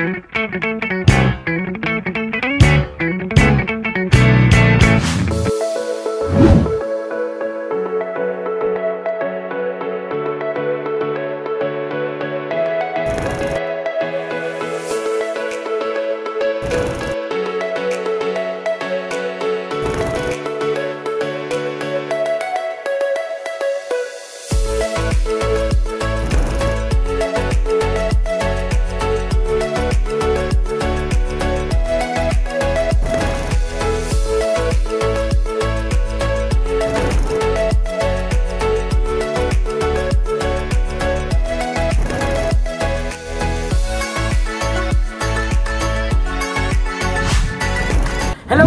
Hello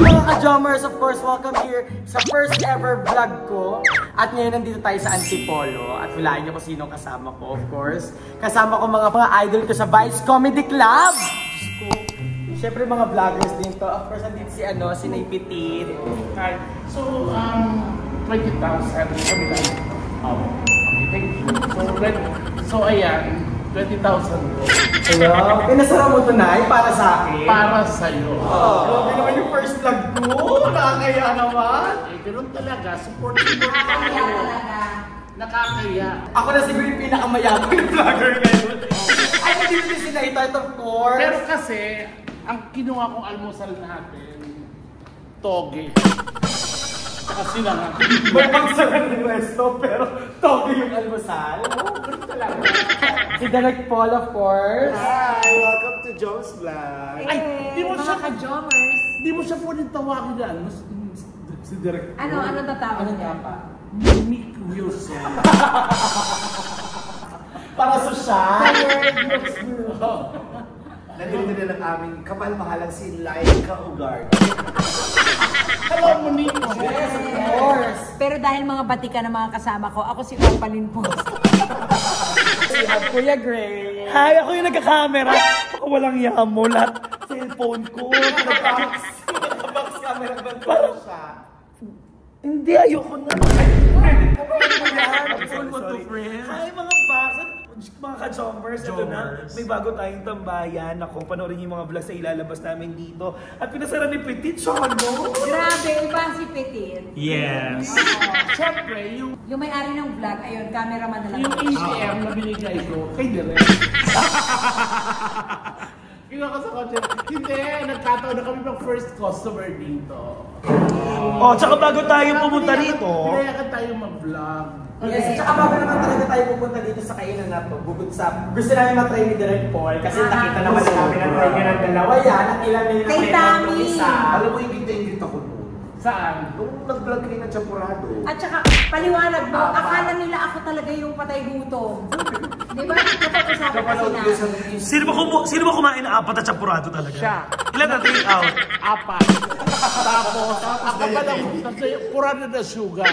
mga ka-Jommers! Of course, welcome here sa first ever vlog ko. At ngayon nandito tayo sa Antipolo. At hulaan niyo kung sino kasama ko, of course. Kasama ko mga idol ko sa Vice Comedy Club! Diyos ko. Siyempre mga vloggers din to. Of course, nandito si Nay Petit. Hi. So, 20,000 kami lang. Okay, thank you. So ayan. 20,000 ko. Hello? Pinasara mo ito, Nay, para sa akin? Para sa'yo. Grabe naman yung first vlog ko. Nakakaya naman. Eh, ganun talaga. Support talaga. Nakakaya. Ako na siguro yung pinakamayabang na vlogger ngayon. Ay, hindi din sila ito, of course. Pero kasi, ang kinuha kong almusal natin, toge. Kasi na nga. May pagsalan ng resto, pero toge yung almusal. Oo, ganun talaga. Si Direct Paul, of course. Hi! Welcome to Jones Vlog! Ay, di mo siya ka-Jommers. Di mo siya pwedeng tawagin na. Si Direk. Ano tatawag niya? Mimic Wilson. Para sosyal. Nandito na ng aming kapal-mahalang si Laika Ugarte. Hello, Monique. Yes, of course. Pero dahil mga batika ng mga kasama ko, ako si Opalyn po. Kuya Gray. Hi, ako yung nagka-camera. Baka walang yamo, lahat cellphone ko. Nag-box camera ba siya? Hindi, ayoko na. Hi, mga box. Mga ka-Jommers, ito na. May bago tayong tambayan. Ako, panoorin yung mga vlogs na ilalabas namin dito. At pinasara ni Petit, Chono. Grabe, iba si Petit. Yes. Siyempre, yung Yung may-ari ng vlog, ayun, cameraman na lang. yung ACM na binigay ko, kay Direk. Kinuha ko sa kotse. Hindi, nagkataon na kami ng first customer dito. Oh, tsaka bago tayo pumunta rito. Pinayakan tayo mag-vlog. Yes, tsaka bago naman talaga tayo pupunta dito sa kainan na to. Bukod sa, gusto namin matry ni Direct Paul kasi nakita naman namin ang try niya ng dalawa yan at ilan na yung Kay try Tami. ng isa. Alam mo, ingit ako noon. Saan? Nung nag-vlog kayo ng Champurado. At saka, paliwanag mo, akala nila ako talaga yung patay gutom. Di ba? Napag-usapan kasi na. Sino ba kumain na apat at champurado talaga? Siya. Ilan na take out? Apat. Tapos, ako pa lang, pura na na sugar.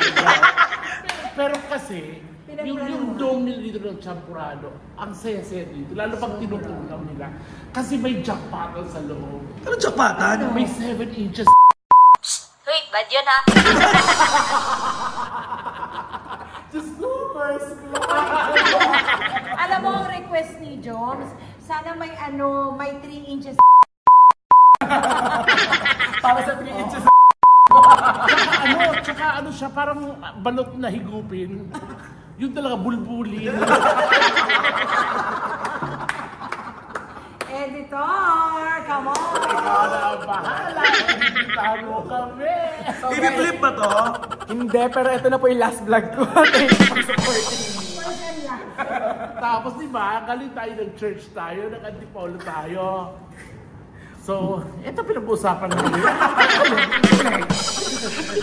Pero kasi, yung dome nila dito ng champurado, ang saya-saya dito. Lalo pag tinutunaw nila. Kasi may jackpatan sa loob. Ano jackpatan? May 7 inches. Hoy, bad yun ha? Just go first. Alam mo ang request ni Joms? Sana may may 3 inches. Para sa 3 inches. Tsaka ano siya, parang balot na higupin. Yun talaga, bulbulin. Editor, come on! Ikaw na bahala. Tamo kami. Piniflip ba to? Hindi, pero ito na po yung last vlog ko. Thank you for supporting me. Tapos diba, galing tayo ng church tayo, nag-Antipolo tayo. So, ito pinag-uusapan namin.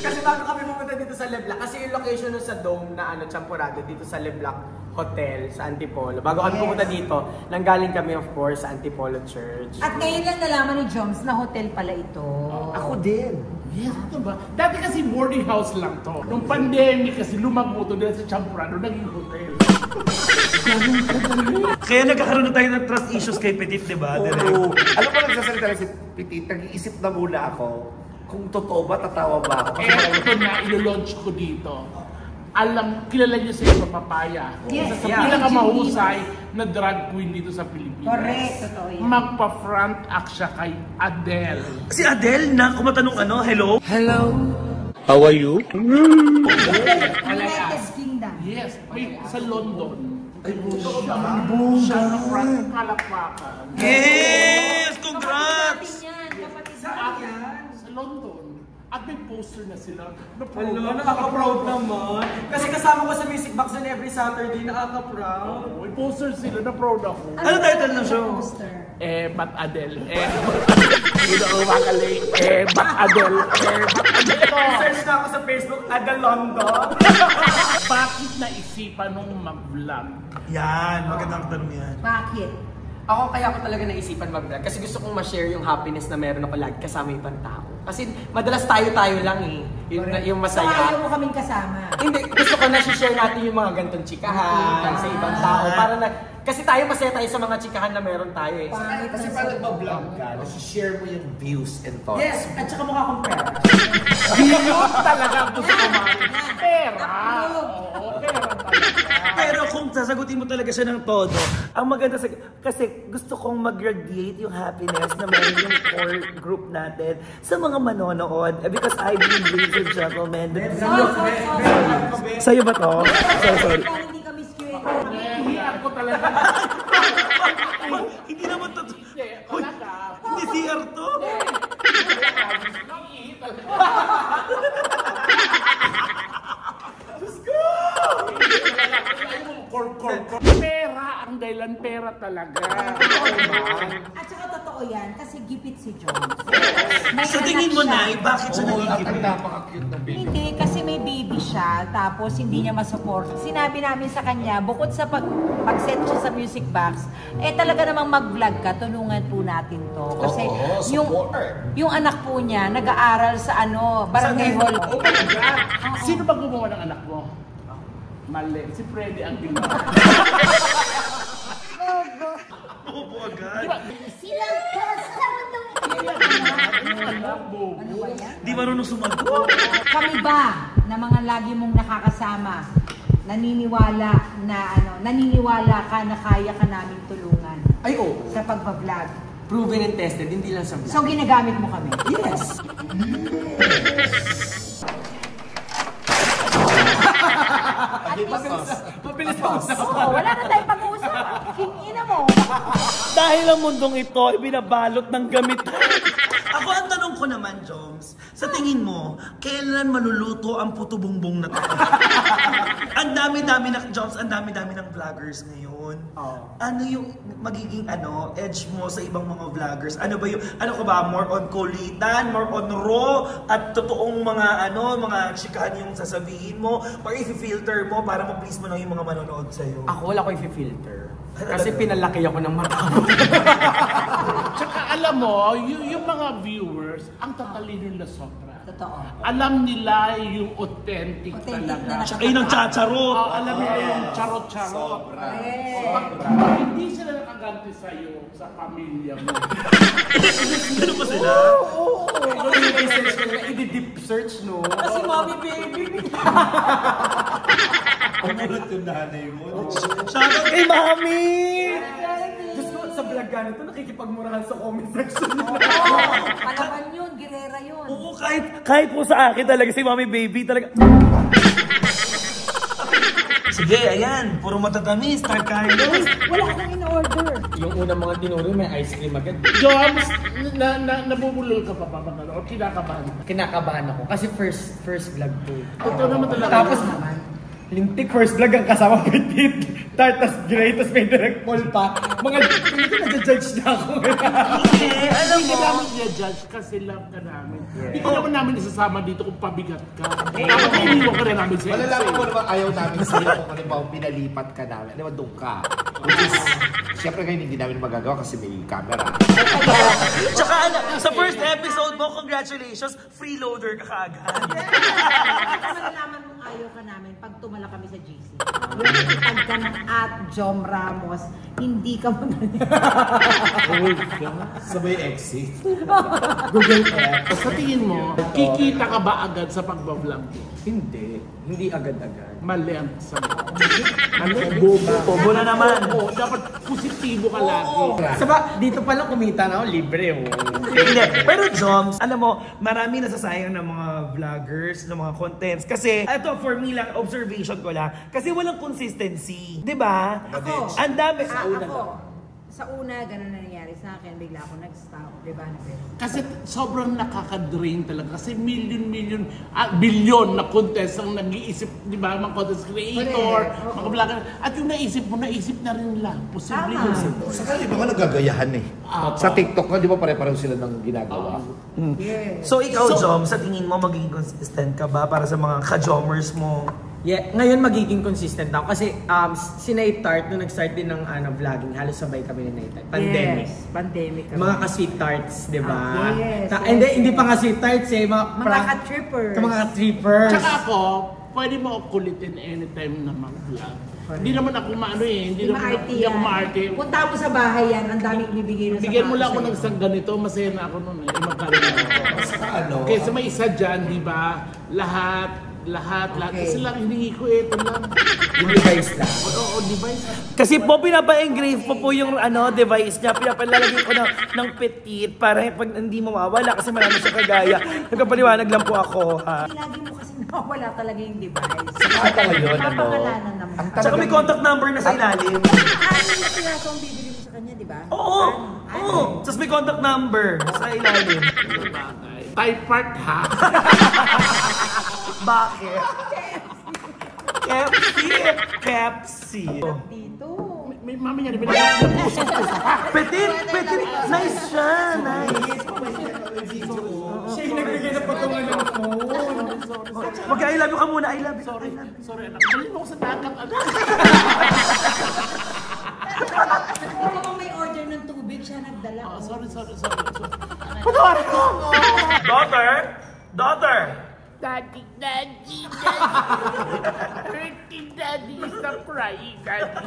Kasi bago kami pumunta dito sa Leblanc, kasi yung location nun sa Dome na Champurado dito sa Leblanc Hotel sa Antipolo. Bago kami pumunta dito, nanggaling kami of course sa Antipolo Church. At ngayon lang nalaman ni Joms na hotel pala ito. Ako din. Yes, ito ba? Dati kasi boarding house lang to. Nung pandemic kasi lumago to dahil sa Champurado, naging hotel. Kaya nagkakaroon na tayo ng trust issues kay Petit, di ba? Oo. Alam mo, nagsasalita na si Petit, nag-iisip na muna ako kung totoo ba, tatawa ba ako. Eh, ito na, ilo-launch ko dito. kilala niyo si Eva Papaya. Yes. Isa sa pinakamahusay na drag queen dito sa Pilipinas. Correct, totoo yan. Magpa-front act siya kay Adele. Si Adele na kumatanong ano, hello? How are you? United Kingdom. Yes, sa London. Siya na front kalakpakan. Yes! Congrats! Sa London. At may poster na sila. Hello, nakaka-proud naman. Kasi kasama ko sa Music Box and every Saturday, nakaka-proud. May poster sila, na-proud ako. Ano title ng show? Ba't Adele? Hindi ako magaling. Ba't Adele? Ba't Adele? Search na ako sa Facebook, Adele London. Bakit naisipan nung mag-vlog? Yan, magandang tanong yan. Bakit? Kaya ako talaga naisipan mag-vlog kasi gusto kong ma-share yung happiness na meron ako lagi kasama ibang tao. Kasi madalas tayo-tayo lang eh. Yung So, masaya. ayaw mo kaming kasama. Hindi, gusto ko na share natin yung mga gantong chikahan sa ibang tao. Para na, kasi tayo masaya tayo sa mga chikahan na meron tayo eh. Kasi pag nagbablog ka, nasi-share mo yung views and thoughts. Yes, at saka mukha akong pera. Yun talaga gusto ko makita. Pera! Oo, pera talaga. Pero kung sasagutin mo talaga siya ng todo, ang maganda kasi gusto kong mag-radiate yung happiness na meron yung core group natin sa mga manonood. Because I believe, ladies and gentlemen, that sa'yo ba to? Sorry. Hindi kami square. Hihiyar ko talaga. Hindi naman to. Hindi, talaga. Hindi CR to. Pera ang dahilan, pera talaga. At saka totoo yan, kasi gipit si Jones. Sa tingin mo, Nay, bakit siya nagigipit? Napaka-cute ng baby. Hindi, kasi may baby siya, tapos hindi niya masupport. Sinabi namin sa kanya, bukod sa pag-set siya sa music box, talaga namang mag-vlog ka, tulungan po natin to. Kasi yung anak po niya, nag-aaral sa barangay hall. Oh my God! Sino ba gumawa ng anak mo? Mali. Si Freddy ang ginawa. Bobo agad. Silang sa mundong Ano ba yan? Di marunong sumagot. Kami ba, na mga lagi mong nakakasama, naniniwala ka na kaya ka namin tulungan Ay, oo. sa pagpa-vlog? Proven and tested, hindi lang sa vlog. So, ginagamit mo kami? Yes. Mabilis pa Oo, wala na tayong pag-uusap. King-ina mo. Dahil ang mundong ito ay binabalot ng gamit. Ako ang tanong ko naman, Joms, sa tingin mo, kailan maluluto ang puto bumbong na to? Ang dami-dami na, Joms, ang dami-dami ng vloggers ngayon. Ano yung magiging edge mo sa ibang mga vloggers? Ano ba yung, ka ba, more on kulitan, more on raw, at totoong mga mga chikahan yung sasabihin mo, or i-filter mo para ma-please mo lang yung mga manonood sa'yo? Ako wala ko i-filter. Kasi pinalaki ako ng mata. Tsaka alam mo, yung mga viewers, ang tatalino nila sobra. Totoo. Alam nila yung authentic talaga. Tsaka yun ang chacharot. Alam nila yung charot-charot. Hindi sila nakaganti sa'yo, sa pamilya mo. Ano ba sila? I-search ko nila, i-deep search, no? Kasi mommy baby. Pagulot yung nanay mo. Shoutout kay Mami! Diyos ko, sa vlog gano'n to, nakikipagmurahan sa comment section. Palaban yun, girera yun. Oo, kahit po sa akin talaga si Mami Baby talaga. Sige, ayan, puro matatamis, Carlos. Wala akong in-order. Yung unang mga tinuro, may ice cream agad. Jobs, nabubulol ka pa ba? O kinakabahan? Kinakabahan ako kasi first vlog ko. Ito naman talaga. Tapos lintik first vlog ang kasama petit, tart, tas gray, tas may direct mall pa. Mga nag-judge na ako. Alam mo, hindi namin i-judge kasi love ka namin. Hindi ka naman namin isasama dito kung pabigat ka. Dapat iniwan ka na namin sa Malalaman mo naman ayaw namin sa'yo kung ano ba pinalipat ka namin. Di ba doon ka? Which is, syempre ngayon hindi namin magagawa kasi may camera. Tsaka sa first episode mo, congratulations, freeloader ka kaagad. Malalaman mong ayaw ka namin pag tumala kami sa GC. Pag ka ng @Jom Ramos, hindi ka Sabay exit. Google Earth. Sa tingin mo, kikita ka ba agad sa pagbablog mo? Hindi agad-agad. Mali ang sagot. Bobo na naman. Oo, dapat positibo ka lagi. Saba, dito pa lang kumita na ako, libre. Hindi. Pero Joms, alam mo, marami nasasayang ng mga vloggers, ng mga contents. Kasi, ito for me lang, observation ko lang. Kasi walang consistency. Diba? Ako. Ang dami. Sa una, ganun na nangyari sa akin. Bigla ako nag-stop. Diba? Kasi sobrang nakaka-drain talaga. Kasi billion na contest ang nag-iisip, di ba, mga content creator, mga vlogger. At yung naisip na rin lang. Posible yun. Saka iba ka nagagayahan eh. Sa TikTok nga, di ba pare-pareho sila ng ginagawa? Yes. So ikaw, Jom, sa tingin mo magiging consistent ka ba para sa mga ka-Jomers mo? Yeah, ngayon magiging consistent ako kasi si Naytart nung nag-start din ng vlogging, halos sabay kami ni Naytart. Pandemic. Yes, pandemic. Mga ka-sweet tarts, di ba? Yes, Hindi pa nga sweet tarts eh, mga ka-trippers. Mga ka-trippers. Tsaka ako, pwede mo kulitin anytime na mag-vlog. Hindi naman ako maano eh, hindi ako maarte. Punta mo sa bahay yan, ang daming ibibigay na sa Bigyan mo lang ako ng isang ganito, masaya na ako nun eh. Magkaroon ako. Saka ano? Kesa may isa dyan, di ba? Lahat. Kasi lang hiningi ko ito lang. Yung device lang. Oo, device. Kasi po, pinapa-engrave po yung device niya. Pinapalalagyan ko ng petit para pag hindi mawawala kasi marami siya kagaya. Nagpapaliwanag lang po ako, ha? Lagi mo kasi nawala talaga yung device. Saka ngayon, Papangalanan naman. Tsaka may contact number na sa ilalim. Ano na piraso ang bibili mo sa kanya, di ba? Oo! Tapos may contact number sa ilalim. Type part ha. Bakit? Kepsi. Dito. May mami niya, binigyan ng puso. Petit! Nice siya! Nice! Siya yung nagbigay ng patungan ng phone. I love you ka muna. I love you. Sorry anak, balik mo ko sa dagat anak. Pero kung may order ng tubig, siya nagdala. Oh, sorry. Daughter! Daddy. Hurting daddy is a crying daddy.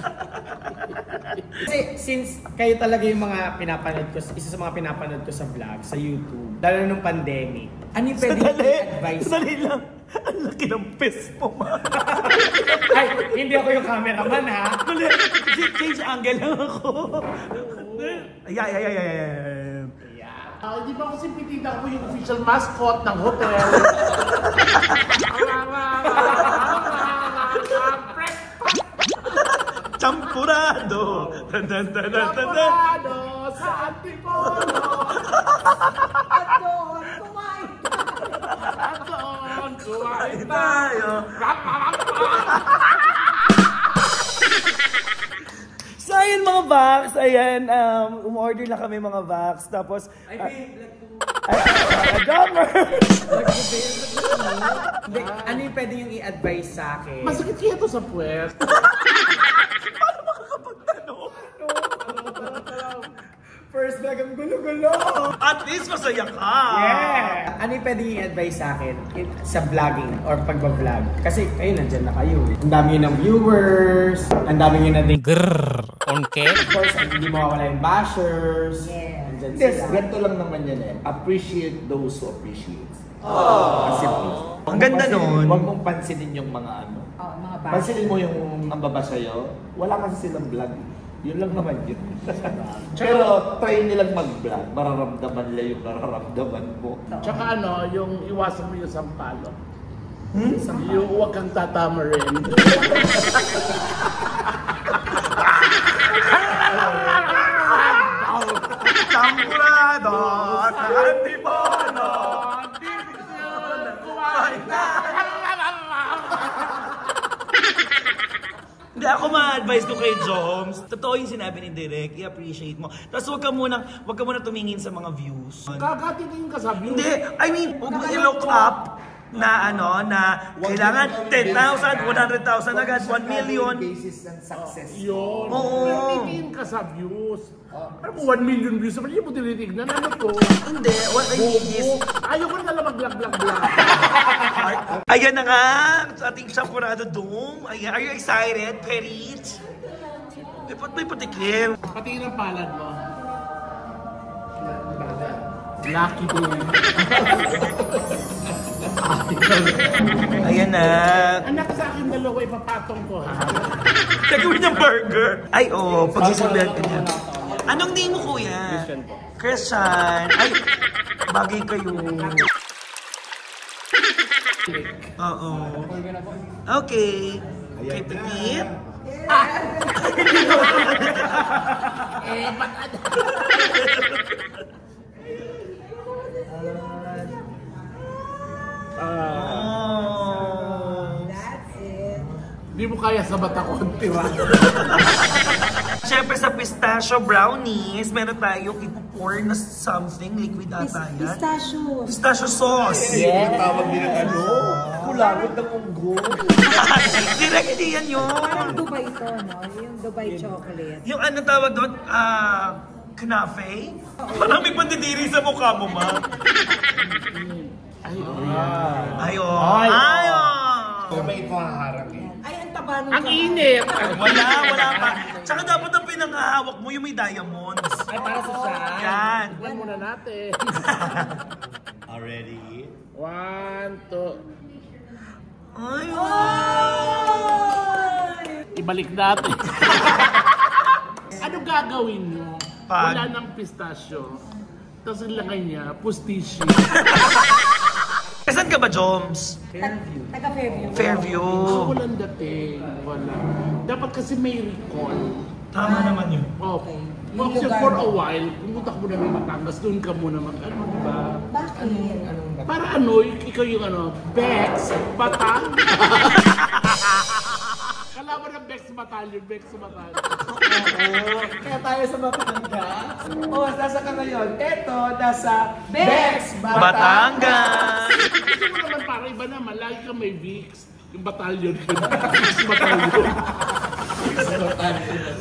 Kasi since kayo talaga yung mga pinapanood ko, isa sa mga pinapanood ko sa vlog, sa YouTube, lalo nung pandemic, ano yung pwede i-advise? Sandali lang. Ang laki ng pes mo, ma. Ay, hindi ako yung cameraman ha. Change angle lang ako. Ay. Di ba kasi pitita ko yung official mascot ng hotel? Champurado! Champurado sa Antipolo! At doon, kumain tayo! So ayun mga Vax, ayan, umorder lang kami mga Vax, tapos... Jommer! Ano yung pwede yung i-advise sa akin? Masakit kaya ito sa puwet. Paano makakapagtanong? First vlog ang gulo-gulo! At least masaya ka! Yeah! Ano yung pwede yung i-advise sa akin sa vlogging or pagbablog? Kasi kayo nandyan na kayo. Ang dami yun ng viewers, ang dami yun na din. Okay. Of course, hindi mawawala yung bashers. Yeah. Nandyan Yes, sila. ganito lang naman yan eh. Appreciate those who appreciate. Ang ganda nun. Huwag mong pansinin yung mga ano. Oh, mga bata. Pansinin mo yung nambaba sa'yo. Wala kasi silang vlog. Yun lang naman yun. Pero try nilang mag-vlog. Mararamdaman nila yung nararamdaman mo. Tsaka yung iwasan mo yung sampalo. Yung huwag kang tatama rin. Champurado sa Antipolo! Hindi ako ma-advise ko kay Joms. Totoo yung sinabi ni Direk, i-appreciate mo. Tapos wag ka muna tumingin sa mga views. Kakatingin ka sa views. Hindi, I mean, huwag mo i-look up na kailangan 10,000, 100,000 agad, 1 million. Basis ng success. Yun. Oo. Titingin ka sa views. Ano mo, 1 million views? Sabi niyo mo tinitignan. Ano to? Hindi, what I mean is, Ayaw ko na lang mag-vlog. ayan na nga, sa ating Champurado Dome. Ayan, are you excited, Perit? May patikim. Patingin ang palad mo. Lucky boy. Ayan na. Anak sa akin dalawa, ipapatong ko ha. Nagawin niyang burger. Ay, oo. Pagsasabihan ka niya. Anong name mo, kuya? Christian po. Christian. Ay, bagay kayo. Oo. Okay. Kay Petit. That's it. Hindi mo kaya sa mata ko ang tira. Siyempre sa pistachio brownies, meron tayong ipo-pour na something, liquid ata yan. Pistachio. Pistachio sauce. Yes. Tawag din ng ano, kulagod ng unggo. Direct, hindi yan yun. Parang Dubai ito, no? Yung Dubai chocolate. Yung ano tawag doon, knafe? Parang may pandidiri sa mukha mo, ma. Ayo. Ayo. Kamay ko haharap eh. Ay, ang taba nung Ang init! Wala pa. Tsaka dapat ang pinangahawak mo yung may diamonds. Ay, para sa siya. Yan. Tignan muna natin. Already? 1, 2. Ay, Ibalik natin. Ano gagawin nyo? Pag- Wala ng pistachio. Tapos ilagay niya, pustisyo. Saan ka ba, Joms? Taga Fairview. Fairview. Walang dating. Wala. Dapat kasi may recall. Tama naman yun. Okay. Yung Kasi lugar for mo. a while, pumunta ka muna ng Batangas, doon ka muna mag-ano, diba? Bakit? Para ano, ikaw yung ano, Bex, Batang. Kalaban ng Bex Battalion, Bex Battalion. Kaya tayo sa Batangas. Oh, nasa ka ngayon? Eto, nasa Bex Batangas. Kasi mo naman para iba naman, lagi ka may Vicks. Yung battalion ka na. Bex Battalion.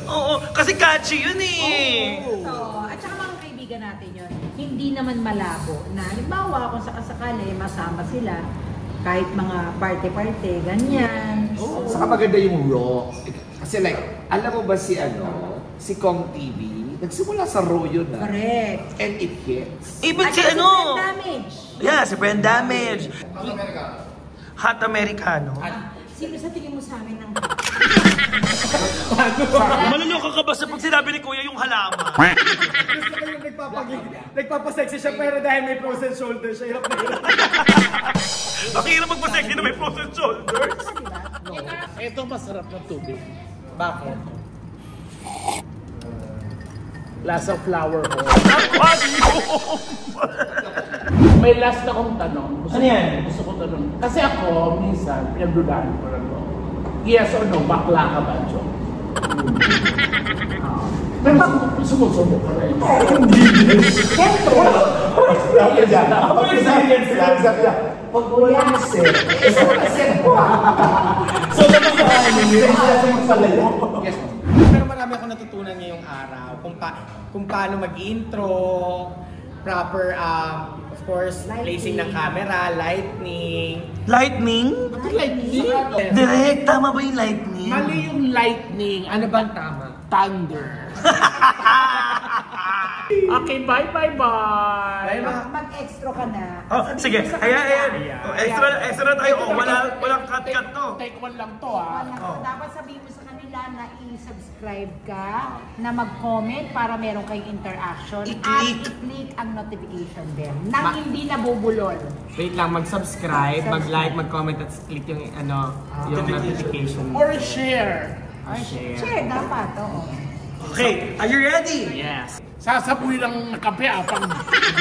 Oo, kasi catchy yun eh. So, at saka mga kaibigan natin yun, hindi naman malabo na halimbawa kung sakasakali masama sila kahit mga party-party, ganyan. Oh, saka maganda yung raw. Kasi like, alam mo ba si si Kong TV, nagsimula sa raw yun na. Correct. And it hits. Even At si saka ano? brand damage. Yeah, si Brand Damage. Hot Americano. Sino sa tingin mo sa amin ng Maluloko ka ba sa pag sinabi ni Kuya yung halaman? Gusto ko yung nagpapasexy siya pero dahil may frozen shoulder siya, hirap na hirap. Ang hirap magpasexy na may frozen shoulders. Ito masarap na tubig. Bakit? Lasang flower ko. Aquarium! May last na akong tanong. Ano yan? Gusto ko tanong. Kasi ako, minsan, pinagdudahan ko lang ko. Yes or no, bakla ka ba, Jo? Pero sumusubo ka rin. Pag wala mo sir, isa na sir ko. So, naman sa amin, Yes, Pero marami akong natutunan ngayong araw kung paano mag-intro, proper, of course, placing ng camera, lightning. Lightning? Lightning? Direct, tama ba yung lightning? Mali yung lightning. Ano bang tama? Thunder. Okay, bye-bye. mag-extra ka na. Oh, sige. Ayan. Oh, extra na tayo. Oh, walang cut-cut to. Take one lang to, ha. Dapat sabihin mo sa kanila na i-subscribe ka, na mag-comment para meron kayong interaction, I-click. at i-click ang notification bell nang hindi nabubulol. Wait lang, mag-subscribe, mag-like, mag-comment at click yung yung notification. Or share. Or share. Share dapat, oo. Okay, are you ready? Yes. Sasabuhin lang ng kape, pang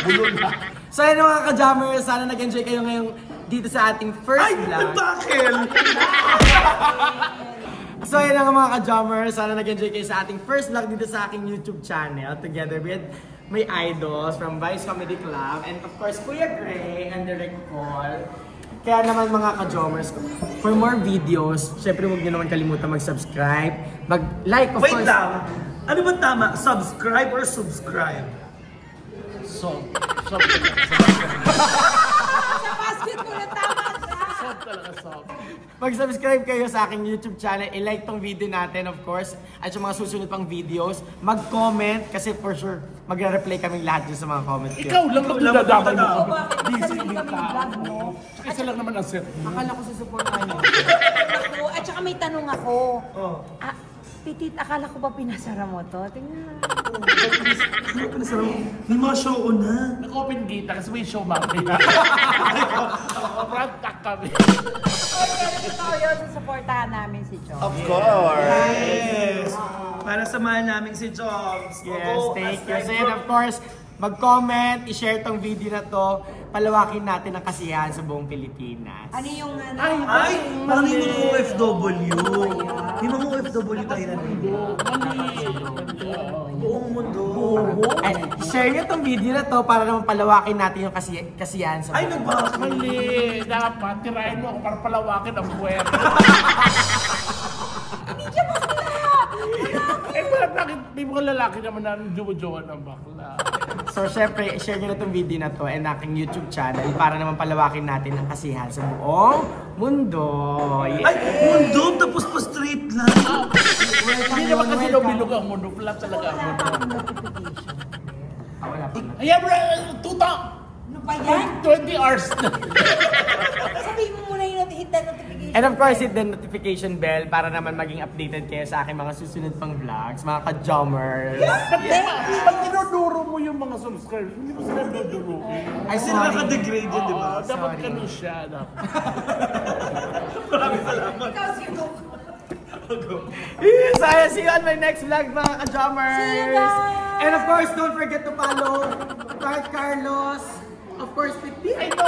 bulol na. So yun mga ka-jammers, sana nag-enjoy kayo ngayong dito sa ating first Ay, vlog. bakil! So yun nga mga ka-jammers, sana nag-enjoy kayo sa ating first vlog dito sa aking YouTube channel together with my idols from Vice Comedy Club and of course Kuya Gray and Direct Paul. Kaya naman mga ka-jammers, for more videos, syempre huwag nyo naman kalimutan mag-subscribe, mag-like of Wait course. lang. Ano ba tama? Subscribe or subscribe? So, Sa basket ko na tama siya. talaga soft. Mag-subscribe kayo sa aking YouTube channel, i-like tong video natin of course, at yung mga susunod pang videos, mag-comment kasi for sure magre-reply kaming lahat dyan sa mga comments. Ikaw lang ang dinadamay mo kami. Bakit sarili kami ng vlog mo? Isa lang naman ang set. Akala ko susuportahan niyo. Ako, at saka may tanong ako. Ah, Pitit, akala ko ba pinasara mo to? Tingnan. May mga show na. Nag-open gate na kasi may show mamaya. Front tack kami. Okay, totoo yun. Susuportahan namin si Chong. Of course! Yes! Para samahan namin si Joms. Yes, thank you. So yun, of course, mag-comment, i-share tong video na to, palawakin natin ang kasiyahan sa buong Pilipinas. Ano yung ano? Ay, parang yung mga OFW. Yung mga OFW tayo na dito. Buong mundo. Ay, share nyo tong video na to para naman palawakin natin yung kasiyahan sa Ay, buong nagbaka. Mali. Dapat tirahin mo ako para palawakin ang puwer. Eh, bakit may mga lalaki naman na jowa-jowa ng bakla? So, syempre, share nyo na itong video na to and aking YouTube channel para naman palawakin natin ang kasiyahan sa buong mundo. Ay, mundo, tapos pa straight lang. Hindi naman kasi bilog ang mundo. Flat talaga ang mundo. Wala pa. Ayan, bro, tuta! Ano ba yan? 20 hours na. Sabihin mo muna yung hit na notification. And of course, hit the notification bell para naman maging updated kayo sa aking mga susunod pang vlogs, mga ka-jommers. Pag dinuduro mo yung mga subscribers, hindi mo sila duduruin. Ay, Kasi naka-degrade yun, di ba? Dapat ganun siya. Maraming salamat. Ikaw sino? So, see you on my next vlog, mga ka-jommers. See you guys! And of course, don't forget to follow Cart Carlos. Of course, Piti. Ay, no.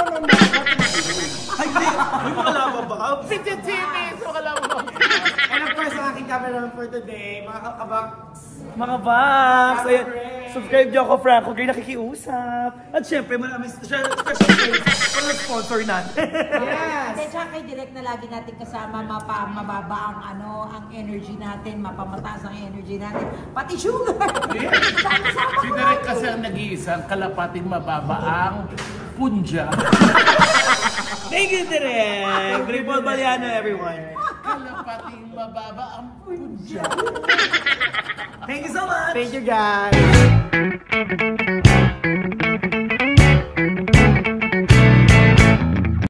Ay, hindi. May mga laban ba ka? Sitsit-sitis! Wala mo. And of course, ang aking cameraman for today, mga kakabak. Mga Vax! Ayan, subscribe niyo ako, Franco Gray, nakikiusap. At syempre, maraming special thanks for the sponsor natin. Yes! At saka kay Direk na lagi natin kasama, mababa ang energy natin, mapamataas ang energy natin, pati sugar! Si Derek kasi ang nag-iisang kalapating mababa ang punja. Thank you, Direk! Gripol Baliano, everyone. Kalapating mababa ang punja. Thank you so much! Thank you, guys!